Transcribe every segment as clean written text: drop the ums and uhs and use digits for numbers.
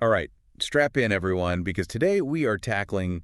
All right, strap in, everyone, because today we are tackling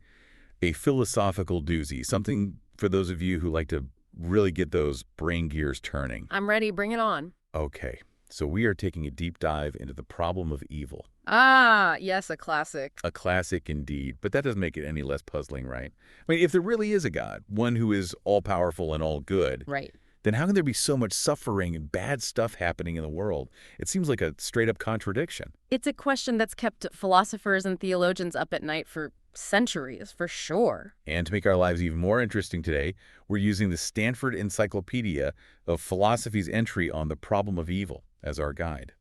a philosophical doozy, something for those of you who like to really get those brain gears turning. I'm ready. Bring it on. Okay, so we are taking a deep dive into the problem of evil. Ah, yes, a classic. A classic indeed, but that doesn't make it any less puzzling, right? I mean, if there really is a God, one who is all-powerful and all-good, Right. then how can there be so much suffering and bad stuff happening in the world? It seems like a straight-up contradiction. It's a question that's kept philosophers and theologians up at night for centuries, for sure. And to make our lives even more interesting today, we're using the Stanford Encyclopedia of Philosophy's entry on the problem of evil as our guide.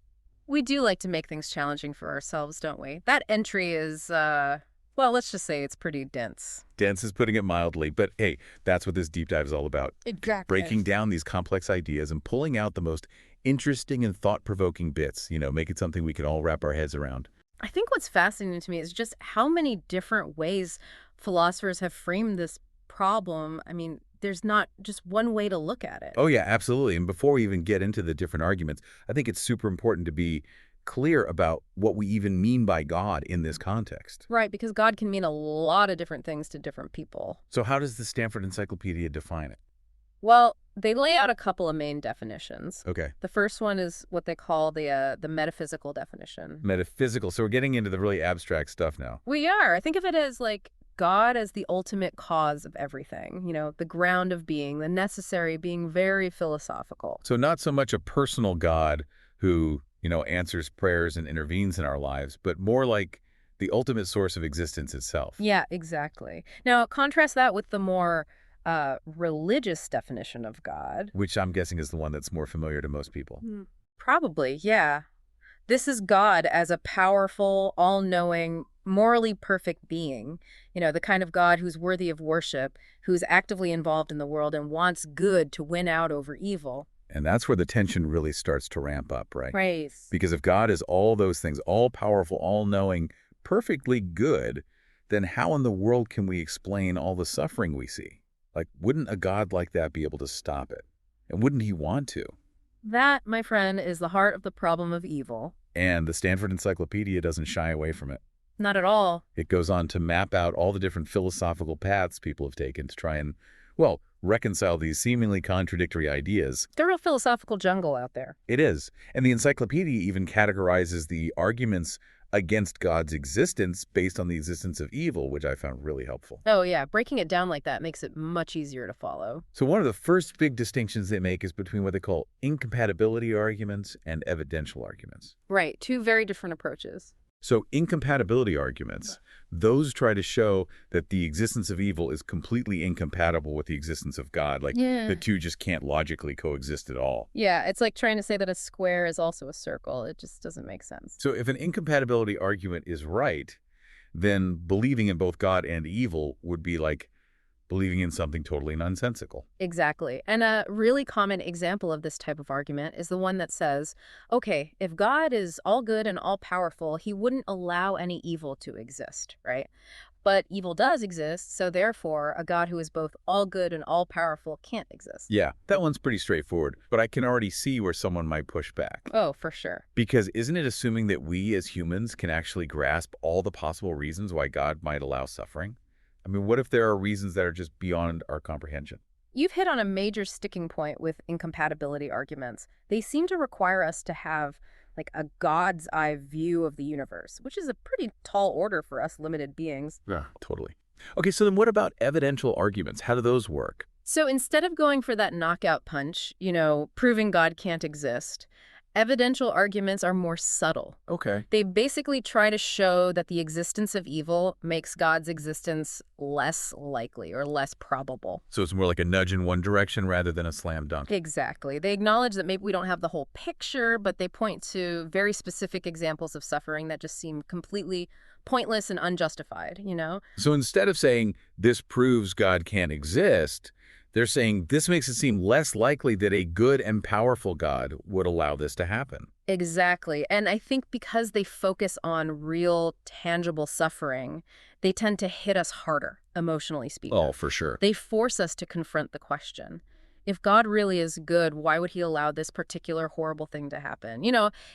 We do like to make things challenging for ourselves, don't we? That entry is, well, let's just say it's pretty dense. Dense is putting it mildly, but hey, that's what this deep dive is all about. Exactly. Breaking down these complex ideas and pulling out the most interesting and thought-provoking bits, make it something we can all wrap our heads around. I think what's fascinating to me is just how many different ways philosophers have framed this problem. I mean, there's not just one way to look at it. Oh, yeah, absolutely. And before we even get into the different arguments, I think it's super important to be clear about what we even mean by God in this context. Right, because God can mean a lot of different things to different people. So how does the Stanford Encyclopedia define it? Well, they lay out a couple of main definitions. Okay. The first one is what they call the metaphysical definition. Metaphysical. So we're getting into the really abstract stuff now. We are. I think of it as like God as the ultimate cause of everything, the ground of being, the necessary, being very philosophical. So not so much a personal God who, answers prayers and intervenes in our lives, but more like the ultimate source of existence itself. Yeah, exactly. Now, contrast that with the more religious definition of God. Which I'm guessing is the one that's more familiar to most people. Probably, yeah. This is God as a powerful, all-knowing, morally perfect being, the kind of God who's worthy of worship, who's actively involved in the world and wants good to win out over evil. And that's where the tension really starts to ramp up, right? Right. Because if God is all those things, all-powerful, all-knowing, perfectly good, then how in the world can we explain all the suffering we see? Like, wouldn't a God like that be able to stop it? And wouldn't he want to? That, my friend, is the heart of the problem of evil. And the Stanford Encyclopedia doesn't shy away from it. Not at all. It goes on to map out all the different philosophical paths people have taken to try and, well, reconcile these seemingly contradictory ideas. It's a real philosophical jungle out there. It is. And the encyclopedia even categorizes the arguments against God's existence based on the existence of evil, which I found really helpful. Oh, yeah. Breaking it down like that makes it much easier to follow. So one of the first big distinctions they make is between what they call incompatibility arguments and evidential arguments. Right. Two very different approaches. So incompatibility arguments, those try to show that the existence of evil is completely incompatible with the existence of God. Like the two just can't logically coexist at all. Yeah, it's like trying to say that a square is also a circle. It just doesn't make sense. So if an incompatibility argument is right, then believing in both God and evil would be like believing in something totally nonsensical. Exactly. And a really common example of this type of argument is the one that says, okay, if God is all good and all powerful, he wouldn't allow any evil to exist, right? But evil does exist, so therefore a God who is both all good and all powerful can't exist. Yeah, that one's pretty straightforward, but I can already see where someone might push back. Oh, for sure. Because isn't it assuming that we as humans can actually grasp all the possible reasons why God might allow suffering? I mean, what if there are reasons that are just beyond our comprehension? You've hit on a major sticking point with incompatibility arguments. They seem to require us to have like a God's eye view of the universe, which is a pretty tall order for us limited beings. Yeah, totally. Okay, so then what about evidential arguments? How do those work? So instead of going for that knockout punch, proving God can't exist, evidential arguments are more subtle. Okay. They basically try to show that the existence of evil makes God's existence less likely or less probable. So it's more like a nudge in one direction rather than a slam dunk. Exactly. They acknowledge that maybe we don't have the whole picture, but they point to very specific examples of suffering that just seem completely pointless and unjustified, So instead of saying this proves God can't exist, they're saying this makes it seem less likely that a good and powerful God would allow this to happen. Exactly. And I think because they focus on real, tangible suffering, they tend to hit us harder, emotionally speaking. Oh, for sure. They force us to confront the question. If God really is good, why would he allow this particular horrible thing to happen?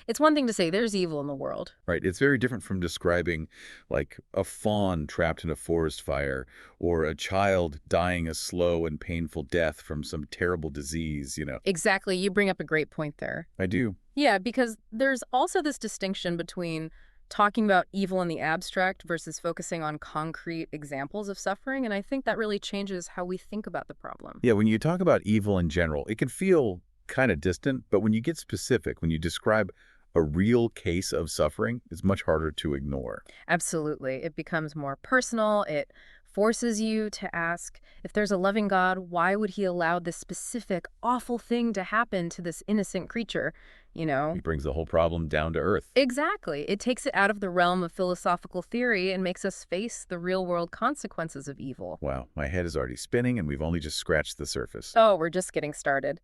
It's one thing to say there's evil in the world. Right. It's very different from describing like a fawn trapped in a forest fire or a child dying a slow and painful death from some terrible disease. Exactly. You bring up a great point there. I do. Yeah, because there's also this distinction between talking about evil in the abstract versus focusing on concrete examples of suffering, and I think that really changes how we think about the problem. Yeah, when you talk about evil in general, it can feel kind of distant, but when you get specific, when you describe a real case of suffering, it's much harder to ignore. Absolutely. It becomes more personal. It forces you to ask, if there's a loving God, why would he allow this specific awful thing to happen to this innocent creature? You know? He brings the whole problem down to earth. Exactly. It takes it out of the realm of philosophical theory and makes us face the real-world consequences of evil. Wow, my head is already spinning and we've only just scratched the surface. Oh, we're just getting started.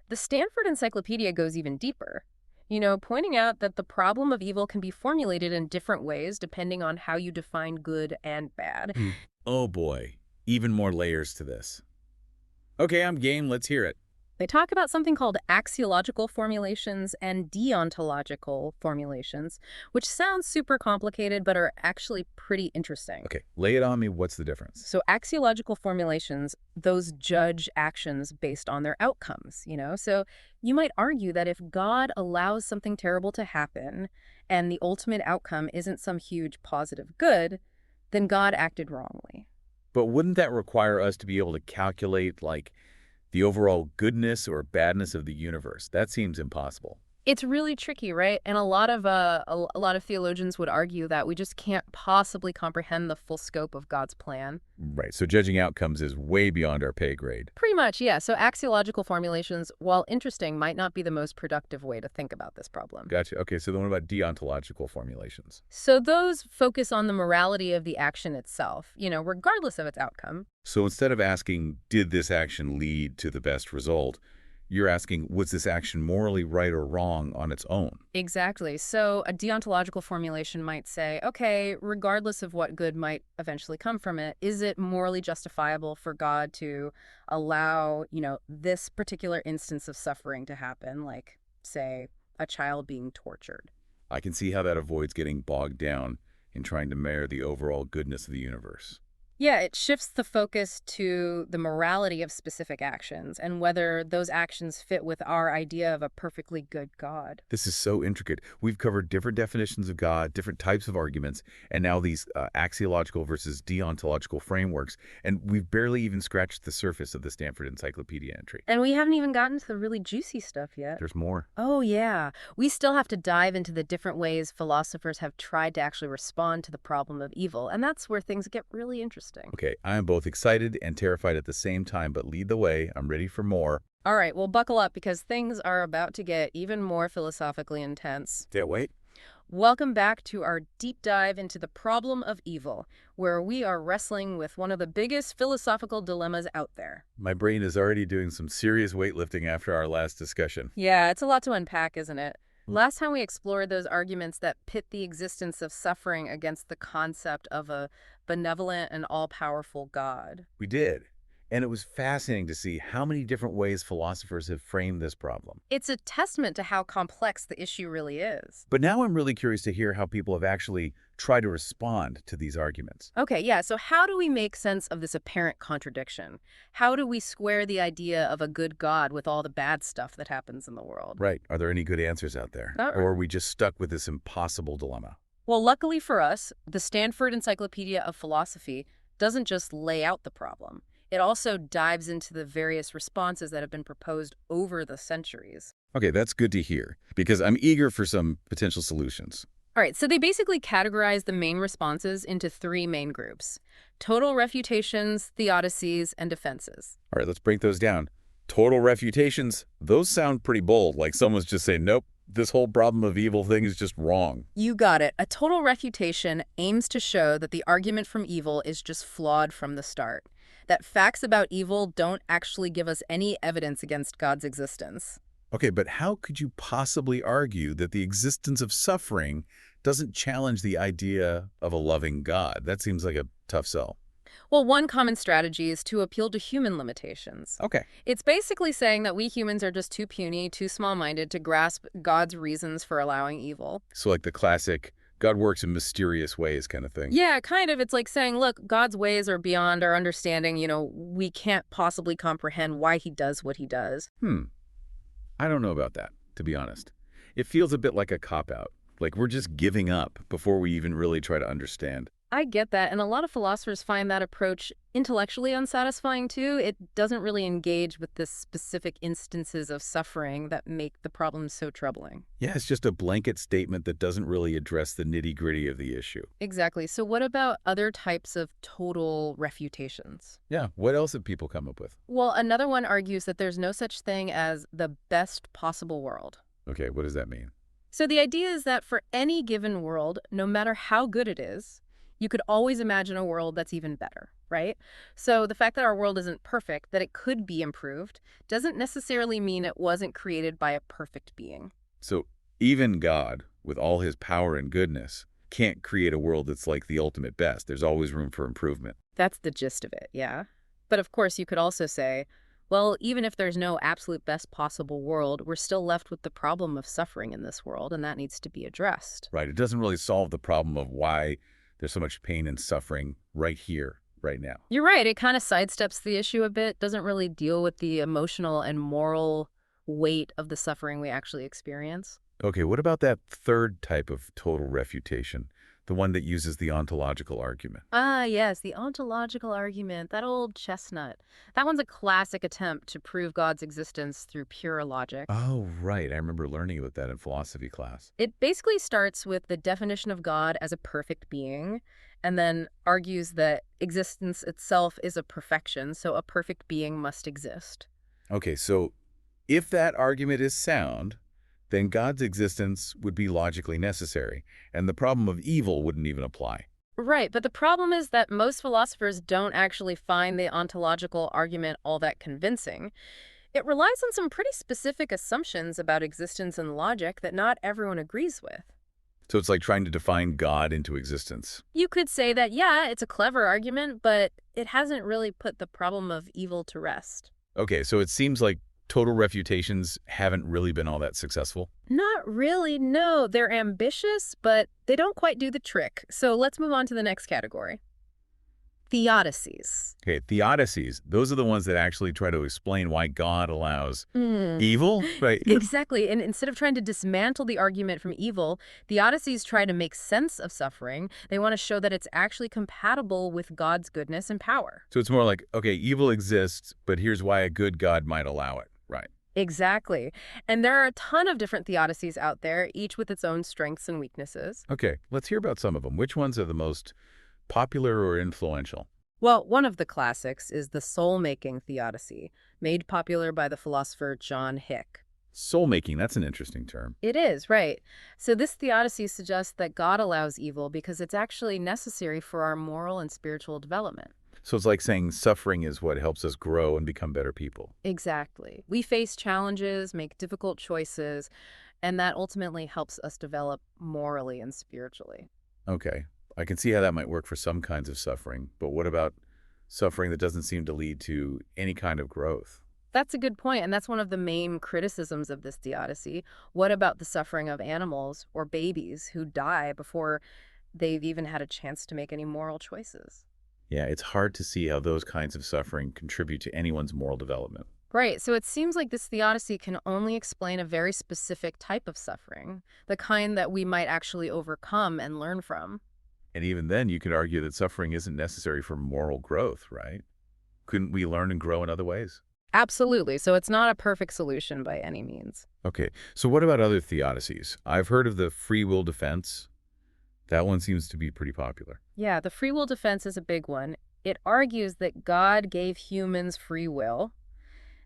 The Stanford Encyclopedia goes even deeper, pointing out that the problem of evil can be formulated in different ways depending on how you define good and bad. Oh boy, even more layers to this. Okay, I'm game. Let's hear it. They talk about something called axiological formulations and deontological formulations, which sounds super complicated but are actually pretty interesting. Okay, lay it on me. What's the difference? So axiological formulations, those judge actions based on their outcomes. So you might argue that if God allows something terrible to happen and the ultimate outcome isn't some huge positive good, then God acted wrongly. But wouldn't that require us to be able to calculate, like, the overall goodness or badness of the universe? That seems impossible. It's really tricky, right? And a lot of theologians would argue that we just can't possibly comprehend the full scope of God's plan. Right, so judging outcomes is way beyond our pay grade. Pretty much, yeah. So axiological formulations, while interesting, might not be the most productive way to think about this problem. Gotcha. Okay, so then what about deontological formulations? So those focus on the morality of the action itself, regardless of its outcome. So instead of asking, did this action lead to the best result, you're asking, was this action morally right or wrong on its own? Exactly. So a deontological formulation might say, okay, regardless of what good might eventually come from it, is it morally justifiable for God to allow, this particular instance of suffering to happen, like, say, a child being tortured? I can see how that avoids getting bogged down in trying to measure the overall goodness of the universe. Yeah, it shifts the focus to the morality of specific actions and whether those actions fit with our idea of a perfectly good God. This is so intricate. We've covered different definitions of God, different types of arguments, and now these axiological versus deontological frameworks, and we've barely even scratched the surface of the Stanford Encyclopedia entry. And we haven't even gotten to the really juicy stuff yet. There's more. Oh, yeah. We still have to dive into the different ways philosophers have tried to actually respond to the problem of evil, and that's where things get really interesting. Okay, I am both excited and terrified at the same time, but lead the way. I'm ready for more. All right, well, buckle up because things are about to get even more philosophically intense. Can't wait. Welcome back to our deep dive into the problem of evil, where we are wrestling with one of the biggest philosophical dilemmas out there. My brain is already doing some serious weightlifting after our last discussion. Yeah, it's a lot to unpack, isn't it? Last time we explored those arguments that pit the existence of suffering against the concept of a benevolent and all-powerful God. We did. And it was fascinating to see how many different ways philosophers have framed this problem. It's a testament to how complex the issue really is. But now I'm really curious to hear how people have actually tried to respond to these arguments. Okay, yeah, so how do we make sense of this apparent contradiction? How do we square the idea of a good God with all the bad stuff that happens in the world? Right. Are there any good answers out there? Or are we just stuck with this impossible dilemma? Well, luckily for us, the Stanford Encyclopedia of Philosophy doesn't just lay out the problem. It also dives into the various responses that have been proposed over the centuries. Okay, that's good to hear, because I'm eager for some potential solutions. All right, so they basically categorize the main responses into three main groups: total refutations, theodicies, and defenses. All right, let's break those down. Total refutations, those sound pretty bold, like someone's just saying, nope, this whole problem of evil thing is just wrong. You got it. A total refutation aims to show that the argument from evil is just flawed from the start, that facts about evil don't actually give us any evidence against God's existence. Okay, but how could you possibly argue that the existence of suffering doesn't challenge the idea of a loving God? That seems like a tough sell. Well, one common strategy is to appeal to human limitations. Okay. It's basically saying that we humans are just too puny, too small-minded to grasp God's reasons for allowing evil. So like the classic, God works in mysterious ways kind of thing. Yeah, kind of. It's like saying, look, God's ways are beyond our understanding. We can't possibly comprehend why he does what he does. Hmm. I don't know about that, to be honest. It feels a bit like a cop-out. Like we're just giving up before we even really try to understand. I get that, and a lot of philosophers find that approach intellectually unsatisfying too. It doesn't really engage with the specific instances of suffering that make the problem so troubling. Yeah, it's just a blanket statement that doesn't really address the nitty-gritty of the issue. Exactly. So what about other types of total refutations? Yeah, what else have people come up with? Well, another one argues that there's no such thing as the best possible world. Okay, what does that mean? So the idea is that for any given world, no matter how good it is, you could always imagine a world that's even better, right? So the fact that our world isn't perfect, that it could be improved, doesn't necessarily mean it wasn't created by a perfect being. So even God, with all his power and goodness, can't create a world that's like the ultimate best. There's always room for improvement. That's the gist of it, yeah? But of course, you could also say, well, even if there's no absolute best possible world, we're still left with the problem of suffering in this world, and that needs to be addressed. Right, it doesn't really solve the problem of why there's so much pain and suffering right here, right now. You're right. It kind of sidesteps the issue a bit, doesn't really deal with the emotional and moral weight of the suffering we actually experience. Okay, what about that third type of total refutation, the one that uses the ontological argument? Ah, yes, the ontological argument, that old chestnut. That one's a classic attempt to prove God's existence through pure logic. Oh, right. I remember learning about that in philosophy class. It basically starts with the definition of God as a perfect being, and then argues that existence itself is a perfection, so a perfect being must exist. Okay, so if that argument is sound, then God's existence would be logically necessary, and the problem of evil wouldn't even apply. Right, but the problem is that most philosophers don't actually find the ontological argument all that convincing. It relies on some pretty specific assumptions about existence and logic that not everyone agrees with. So it's like trying to define God into existence. You could say that, yeah, it's a clever argument, but it hasn't really put the problem of evil to rest. Okay, so it seems like total refutations haven't really been all that successful. Not really, no. They're ambitious, but they don't quite do the trick. So let's move on to the next category. Theodicies. Okay, theodicies, those are the ones that actually try to explain why God allows Mm. evil, right? Exactly. And instead of trying to dismantle the argument from evil, theodicies try to make sense of suffering. They want to show that it's actually compatible with God's goodness and power. So it's more like, okay, evil exists, but here's why a good God might allow it, right? Exactly. And there are a ton of different theodicies out there, each with its own strengths and weaknesses. Okay, let's hear about some of them. Which ones are the most popular or influential? Well, one of the classics is the soul-making theodicy, made popular by the philosopher John Hick. Soul-making, that's an interesting term. It is, right. So this theodicy suggests that God allows evil because it's actually necessary for our moral and spiritual development. So it's like saying suffering is what helps us grow and become better people. Exactly. We face challenges, make difficult choices, and that ultimately helps us develop morally and spiritually. Okay, I can see how that might work for some kinds of suffering, but what about suffering that doesn't seem to lead to any kind of growth? That's a good point, and that's one of the main criticisms of this theodicy. What about the suffering of animals or babies who die before they've even had a chance to make any moral choices? Yeah, it's hard to see how those kinds of suffering contribute to anyone's moral development. Right, so it seems like this theodicy can only explain a very specific type of suffering, the kind that we might actually overcome and learn from. And even then, you could argue that suffering isn't necessary for moral growth, right? Couldn't we learn and grow in other ways? Absolutely, so it's not a perfect solution by any means. Okay, so what about other theodicies? I've heard of the free will defense. That one seems to be pretty popular. Yeah, the free will defense is a big one. It argues that God gave humans free will,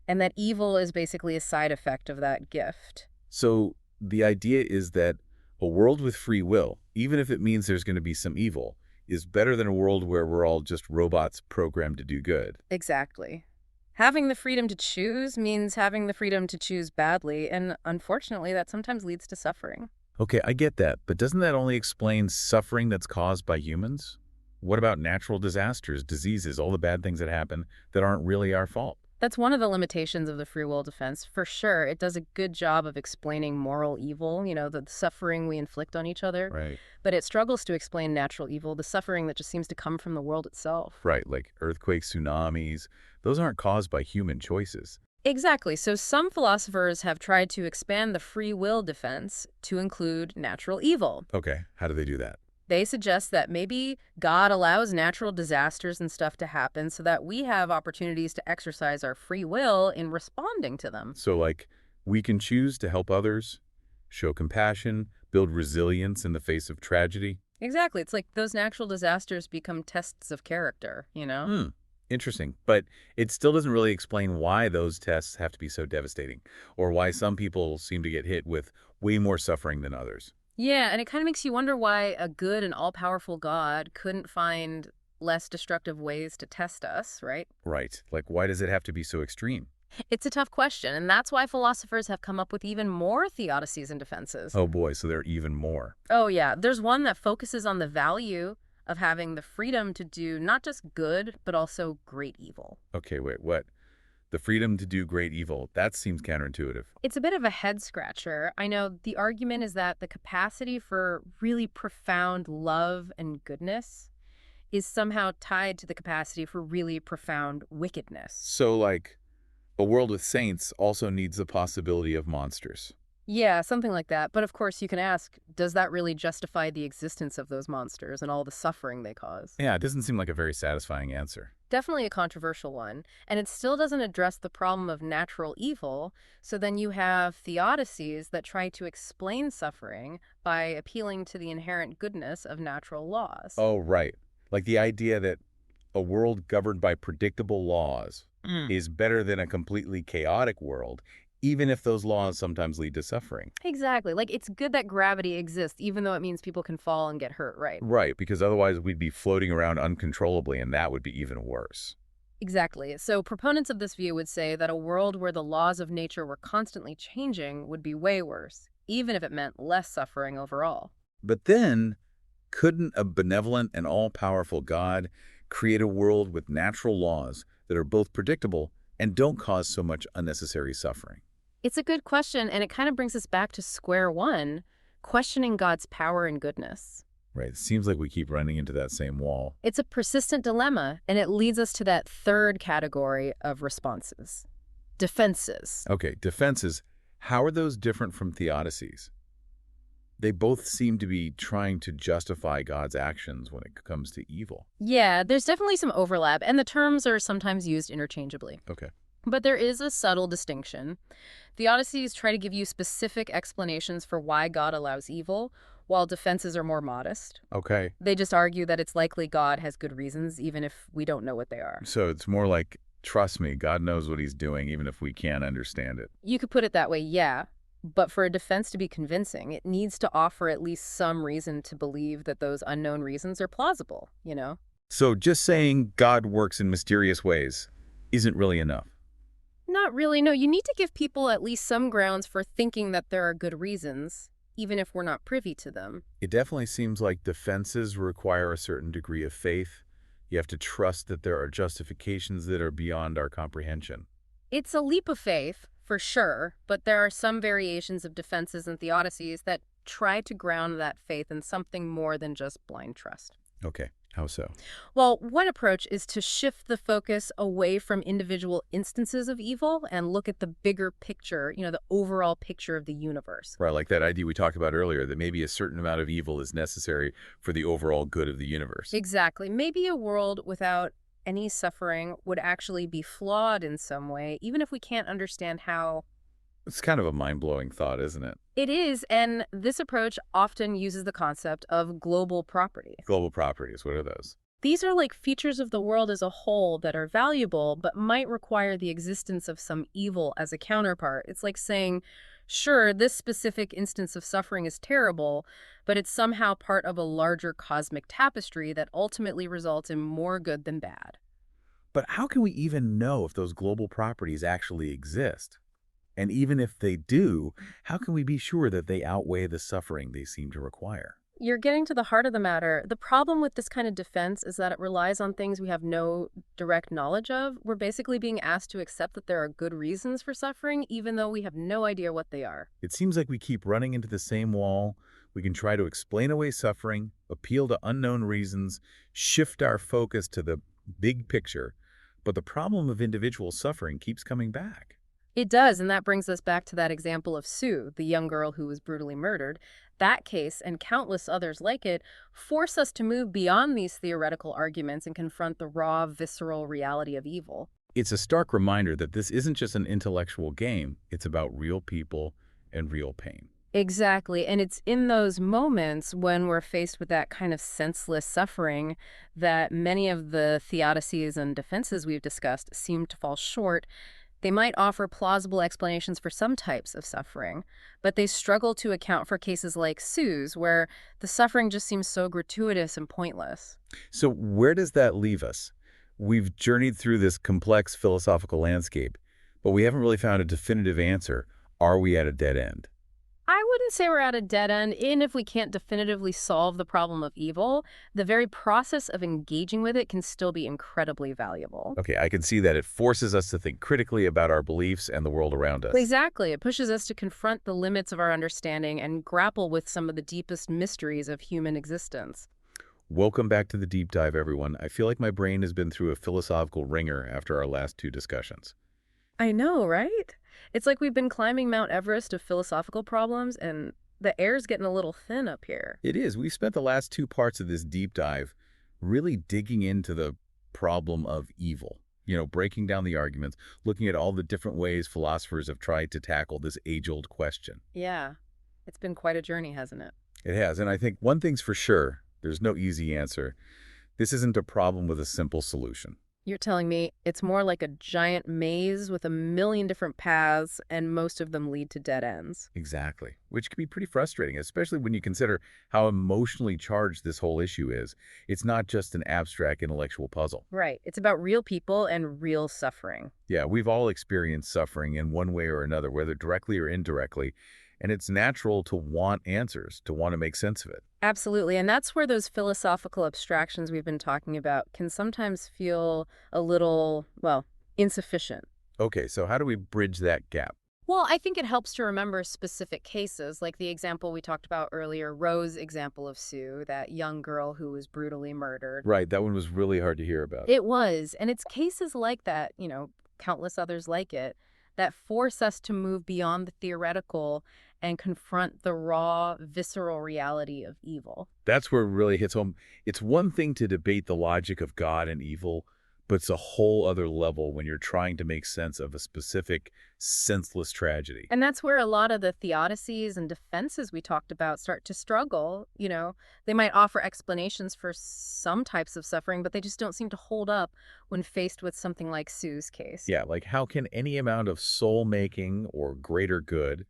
and that evil is basically a side effect of that gift. So the idea is that a world with free will, even if it means there's going to be some evil, is better than a world where we're all just robots programmed to do good. Exactly. Having the freedom to choose means having the freedom to choose badly, and unfortunately, that sometimes leads to suffering. Okay, I get that, but doesn't that only explain suffering that's caused by humans? What about natural disasters, diseases, all the bad things that happen that aren't really our fault? That's one of the limitations of the free will defense. For sure, it does a good job of explaining moral evil, the suffering we inflict on each other, Right. but it struggles to explain natural evil, the suffering that just seems to come from the world itself. Right, like earthquakes, tsunamis, those aren't caused by human choices. Exactly. So some philosophers have tried to expand the free will defense to include natural evil. Okay, how do they do that? They suggest that maybe God allows natural disasters and stuff to happen so that we have opportunities to exercise our free will in responding to them. So, like, we can choose to help others, show compassion, build resilience in the face of tragedy. Exactly. It's like those natural disasters become tests of character. Hmm, interesting. But it still doesn't really explain why those tests have to be so devastating, or why some people seem to get hit with way more suffering than others. Yeah, and it kind of makes you wonder why a good and all-powerful God couldn't find less destructive ways to test us, right? Right. Like, why does it have to be so extreme? It's a tough question, and that's why philosophers have come up with even more theodicies and defenses. Oh boy, so there are even more. Oh, yeah. There's one that focuses on the value of having the freedom to do not just good, but also great evil. Okay, wait, what? The freedom to do great evil. That seems counterintuitive. It's a bit of a head scratcher. I know the argument is that the capacity for really profound love and goodness is somehow tied to the capacity for really profound wickedness. So, like, a world with saints also needs the possibility of monsters. Yeah, something like that. But of course, you can ask, does that really justify the existence of those monsters and all the suffering they cause? Yeah, it doesn't seem like a very satisfying answer. Definitely a controversial one. And it still doesn't address the problem of natural evil. So then you have theodicies that try to explain suffering by appealing to the inherent goodness of natural laws. Oh, right. Like the idea that a world governed by predictable laws is better than a completely chaotic world, even if those laws sometimes lead to suffering. Exactly. Like, it's good that gravity exists, even though it means people can fall and get hurt, right? Right, because otherwise we'd be floating around uncontrollably, and that would be even worse. Exactly. So proponents of this view would say that a world where the laws of nature were constantly changing would be way worse, even if it meant less suffering overall. But then, couldn't a benevolent and all-powerful God create a world with natural laws that are both predictable and don't cause so much unnecessary suffering? It's a good question, and it kind of brings us back to square one, questioning God's power and goodness. Right, it seems like we keep running into that same wall. It's a persistent dilemma, and it leads us to that third category of responses. Defenses. Okay, defenses. How are those different from theodicies? They both seem to be trying to justify God's actions when it comes to evil. Yeah, there's definitely some overlap, and the terms are sometimes used interchangeably. Okay. But there is a subtle distinction. Theodicies try to give you specific explanations for why God allows evil, while defenses are more modest. Okay. They just argue that it's likely God has good reasons, even if we don't know what they are. So it's more like, trust me, God knows what he's doing, even if we can't understand it. You could put it that way, yeah. But for a defense to be convincing, it needs to offer at least some reason to believe that those unknown reasons are plausible? So just saying God works in mysterious ways isn't really enough. Not really, no. You need to give people at least some grounds for thinking that there are good reasons, even if we're not privy to them. It definitely seems like defenses require a certain degree of faith. You have to trust that there are justifications that are beyond our comprehension. It's a leap of faith, for sure, but there are some variations of defenses and theodicies that try to ground that faith in something more than just blind trust. Okay, how so? Well, one approach is to shift the focus away from individual instances of evil and look at the bigger picture, the overall picture of the universe. Right, like that idea we talked about earlier, that maybe a certain amount of evil is necessary for the overall good of the universe. Exactly. Maybe a world without any suffering would actually be flawed in some way, even if we can't understand how. It's kind of a mind-blowing thought, isn't it? It is, and this approach often uses the concept of global property. Global properties, what are those? These are like features of the world as a whole that are valuable, but might require the existence of some evil as a counterpart. It's like saying, sure, this specific instance of suffering is terrible, but it's somehow part of a larger cosmic tapestry that ultimately results in more good than bad. But how can we even know if those global properties actually exist? And even if they do, how can we be sure that they outweigh the suffering they seem to require? You're getting to the heart of the matter. The problem with this kind of defense is that it relies on things we have no direct knowledge of. We're basically being asked to accept that there are good reasons for suffering, even though we have no idea what they are. It seems like we keep running into the same wall. We can try to explain away suffering, appeal to unknown reasons, shift our focus to the big picture, but the problem of individual suffering keeps coming back. It does, and that brings us back to that example of Sue, the young girl who was brutally murdered. That case, and countless others like it, force us to move beyond these theoretical arguments and confront the raw, visceral reality of evil. It's a stark reminder that this isn't just an intellectual game, it's about real people and real pain. Exactly, and it's in those moments when we're faced with that kind of senseless suffering that many of the theodicies and defenses we've discussed seem to fall short. They might offer plausible explanations for some types of suffering, but they struggle to account for cases like Sue's, where the suffering just seems so gratuitous and pointless. So where does that leave us? We've journeyed through this complex philosophical landscape, but we haven't really found a definitive answer. Are we at a dead end? I wouldn't say we're at a dead end, even if we can't definitively solve the problem of evil. The very process of engaging with it can still be incredibly valuable. Okay, I can see that it forces us to think critically about our beliefs and the world around us. Exactly. It pushes us to confront the limits of our understanding and grapple with some of the deepest mysteries of human existence. Welcome back to the deep dive, everyone. I feel like my brain has been through a philosophical ringer after our last two discussions. I know, right? It's like we've been climbing Mount Everest of philosophical problems, and the air's getting a little thin up here. It is. We spent the last two parts of this deep dive really digging into the problem of evil. Breaking down the arguments, looking at all the different ways philosophers have tried to tackle this age-old question. Yeah, it's been quite a journey, hasn't it? It has, and I think one thing's for sure, there's no easy answer. This isn't a problem with a simple solution. You're telling me it's more like a giant maze with a million different paths, and most of them lead to dead ends. Exactly, which can be pretty frustrating, especially when you consider how emotionally charged this whole issue is. It's not just an abstract intellectual puzzle. Right. It's about real people and real suffering. Yeah, we've all experienced suffering in one way or another, whether directly or indirectly, and it's natural to want answers, to want to make sense of it. Absolutely. And that's where those philosophical abstractions we've been talking about can sometimes feel a little, well, insufficient. Okay, so how do we bridge that gap? Well, I think it helps to remember specific cases, like the example we talked about earlier, Rose's example of Sue, that young girl who was brutally murdered. Right, that one was really hard to hear about. It was. And it's cases like that, countless others like it, that force us to move beyond the theoretical and confront the raw, visceral reality of evil. That's where it really hits home. It's one thing to debate the logic of God and evil, but it's a whole other level when you're trying to make sense of a specific, senseless tragedy. And that's where a lot of the theodicies and defenses we talked about start to struggle. They might offer explanations for some types of suffering, but they just don't seem to hold up when faced with something like Sue's case. Yeah, like how can any amount of soul-making or greater good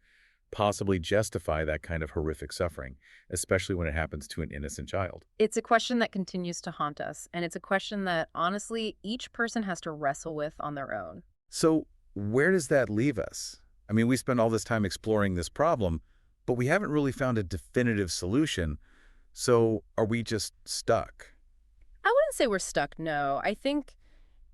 possibly justify that kind of horrific suffering, especially when it happens to an innocent child? It's a question that continues to haunt us, and it's a question that, honestly, each person has to wrestle with on their own. So where does that leave us? I mean, we spend all this time exploring this problem, but we haven't really found a definitive solution. So are we just stuck? I wouldn't say we're stuck, no. I think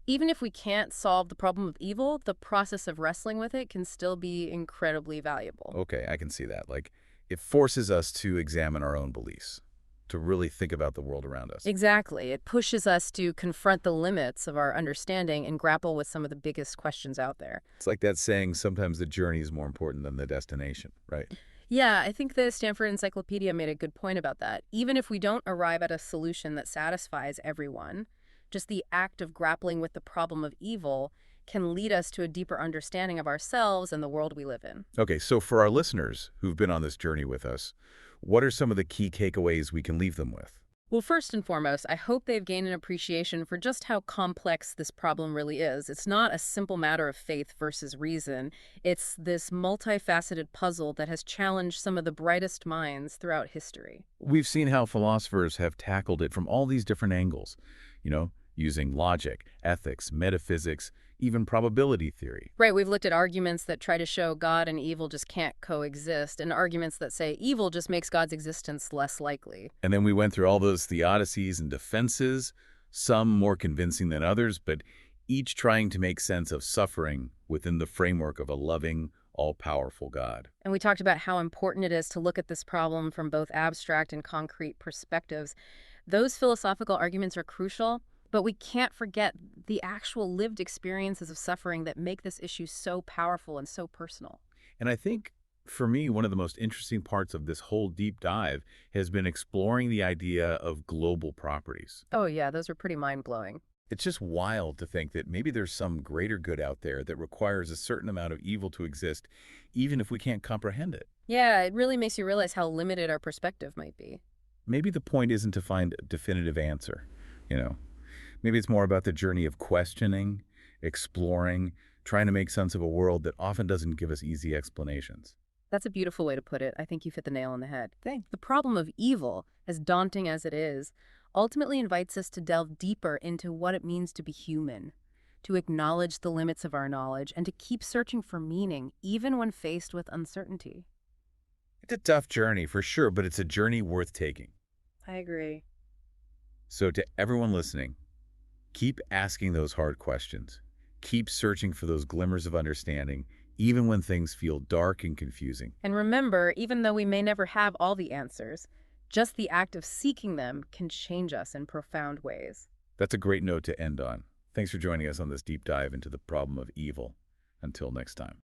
even if we can't solve the problem of evil, the process of wrestling with it can still be incredibly valuable. Okay, I can see that. Like, it forces us to examine our own beliefs, to really think about the world around us. Exactly. It pushes us to confront the limits of our understanding and grapple with some of the biggest questions out there. It's like that saying, sometimes the journey is more important than the destination, right? Yeah, I think the Stanford Encyclopedia made a good point about that. Even if we don't arrive at a solution that satisfies everyone, just the act of grappling with the problem of evil can lead us to a deeper understanding of ourselves and the world we live in. Okay, so for our listeners who've been on this journey with us, what are some of the key takeaways we can leave them with? Well, first and foremost, I hope they've gained an appreciation for just how complex this problem really is. It's not a simple matter of faith versus reason. It's this multifaceted puzzle that has challenged some of the brightest minds throughout history. We've seen how philosophers have tackled it from all these different angles, using logic, ethics, metaphysics, even probability theory. Right, we've looked at arguments that try to show God and evil just can't coexist, and arguments that say evil just makes God's existence less likely. And then we went through all those theodicies and defenses, some more convincing than others, but each trying to make sense of suffering within the framework of a loving, all-powerful God. And we talked about how important it is to look at this problem from both abstract and concrete perspectives. Those philosophical arguments are crucial, but we can't forget the actual lived experiences of suffering that make this issue so powerful and so personal. And I think, for me, one of the most interesting parts of this whole deep dive has been exploring the idea of global properties. Oh yeah, those are pretty mind-blowing. It's just wild to think that maybe there's some greater good out there that requires a certain amount of evil to exist, even if we can't comprehend it. Yeah, it really makes you realize how limited our perspective might be. Maybe the point isn't to find a definitive answer, you know. Maybe it's more about the journey of questioning, exploring, trying to make sense of a world that often doesn't give us easy explanations. That's a beautiful way to put it. I think you hit the nail on the head. The problem of evil, as daunting as it is, ultimately invites us to delve deeper into what it means to be human, to acknowledge the limits of our knowledge, and to keep searching for meaning, even when faced with uncertainty. It's a tough journey for sure, but it's a journey worth taking. I agree. So to everyone listening, keep asking those hard questions. Keep searching for those glimmers of understanding, even when things feel dark and confusing. And remember, even though we may never have all the answers, just the act of seeking them can change us in profound ways. That's a great note to end on. Thanks for joining us on this deep dive into the problem of evil. Until next time.